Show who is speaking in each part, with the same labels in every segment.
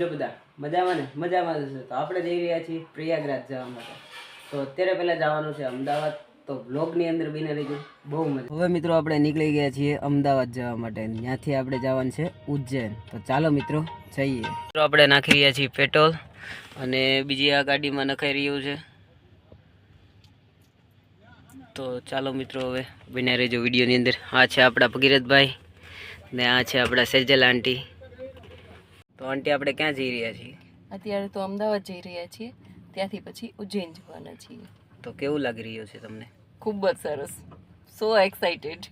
Speaker 1: છો બધા? મજામાં ને? મજામાં છે. તો આપણે જઈ રહ્યા છીએ પ્રયાગરાજ જવા માટે. તો અત્યારે પહેલા જવાનું છે અમદાવાદ. તો વ્લોગની અંદર બિને રહીજો, બહુ મજા. હવે મિત્રો આપણે નીકળી ગયા છીએ અમદાવાદ જવા માટે. ત્યાંથી આપણે જવાનું છે ઉજ્જૈન. તો ચાલો મિત્રો જઈએ. મિત્રો આપણે નાખી રહ્યા છીએ પેટ્રોલ અને બીજી આ ગાડીમાં નખાઈ રહ્યું છે. તો ચાલો મિત્રો હવે બિને રહીજો વિડીયોની અંદર. આ છે આપણા ભગીરથભાઈ ને આ છે આપણા સેજલ આંટી. તો આંટી આપણે ક્યાં જઈ રહ્યા છીએ?
Speaker 2: અત્યારે તો અમદાવાદ જઈ રહ્યા છીએ, ત્યાંથી પછી ઉજ્જૈન જવાના છીએ.
Speaker 1: તો કેવું લાગી રહ્યું છે તમને?
Speaker 2: ખૂબ જ સરસ, સો એક્સાઇટેડ.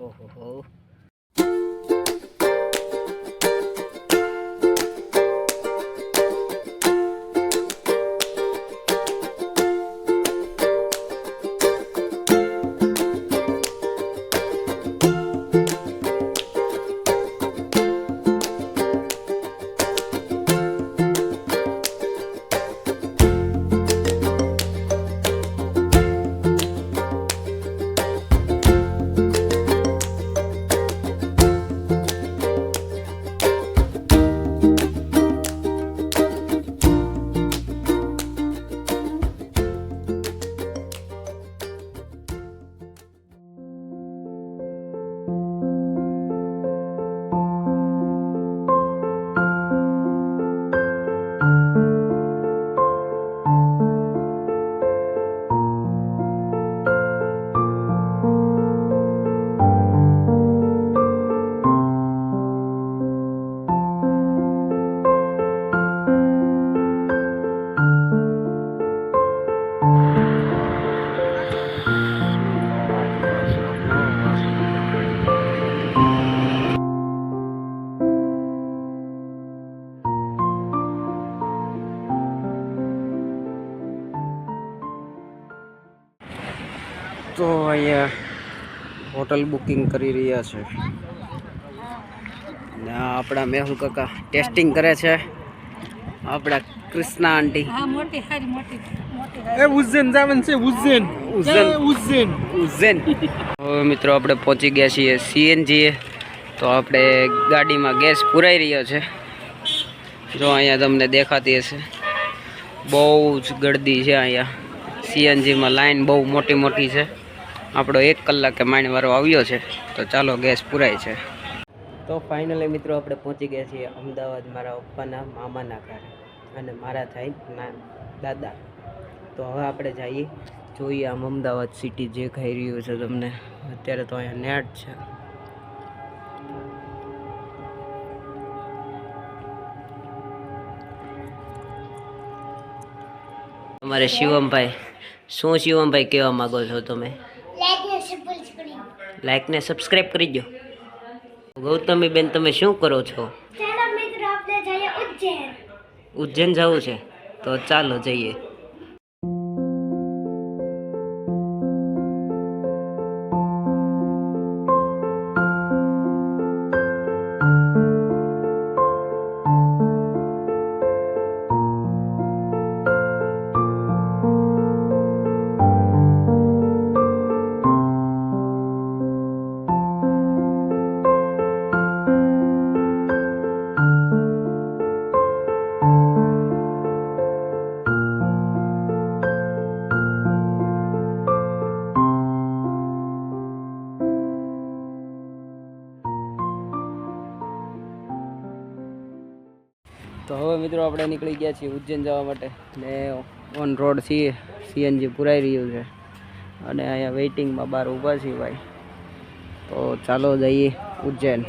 Speaker 1: ઓહો. તો અહીંયા હોટલ બુકિંગ કરી રહ્યા છે ને આપણા મેહુલ કાકા ટેસ્ટિંગ કરે છે. આપણા કૃષ્ણા આંટી
Speaker 3: ઉજ્જૈન જવાનું છે. ઉજ્જૈન.
Speaker 1: હવે મિત્રો આપણે પહોંચી ગયા છીએ સીએનજી. તો આપણે ગાડીમાં ગેસ પુરાઈ રહ્યો છે. જો અહીંયા તમને દેખાતી હશે, બહુ જ ગળદી છે અહીંયા. સીએનજીમાં લાઈન બહુ મોટી છે. આપણો 1 કલાકે માણવારો આવ્યો છે. તો ચાલો ગેસ પુરાય છે. તો ફાઇનલી મિત્રો આપણે પહોંચી ગયા છીએ અમદાવાદ, મારા પપ્પાના મામાના ઘરે અને મારા થાય દાદા. તો હવે આપણે જઈએ, જોઈએ આમ અમદાવાદ સિટી જે ખાઈ રહ્યું છે તમને. અત્યારે તો અહીંયા નેટ છે. અમારે શિવમભાઈ, શું શિવમભાઈ કહેવા માંગો છો તમે? લાઈક ને સબસ્ક્રાઇબ કરી દો. ગૌતમી બેન તમે શું કરો છો? ઉજ્જૈન જવું છે? તો ચાલો જઈએ. તો હવે મિત્રો આપણે નીકળી ગયા છીએ ઉજ્જૈન જવા માટે ને ઓન રોડ છીએ. સીએનજી પુરાઈ રહ્યું છે અને અહીંયા વેઇટિંગમાં બહાર ઊભા છીએ ભાઈ. તો ચાલો જઈએ ઉજ્જૈન.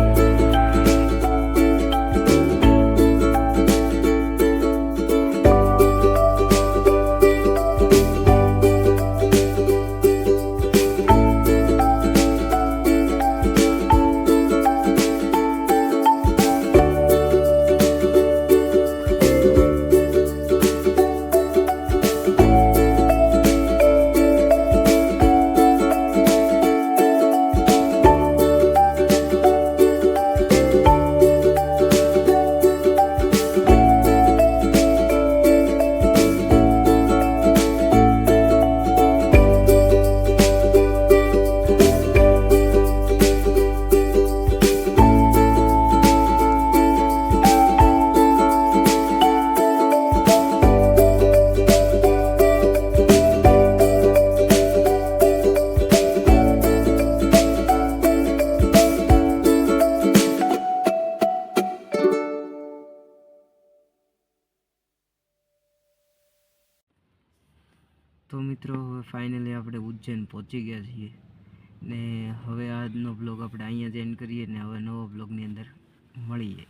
Speaker 1: મિત્રો હવે ફાઇનલી આપણે ઉજ્જૈન પહોંચી ગયા છીએ ને હવે આજનો બ્લોગ આપણે અહીંયા જ એન્ડ કરીએ ને હવે નવો બ્લોગની અંદર મળીએ.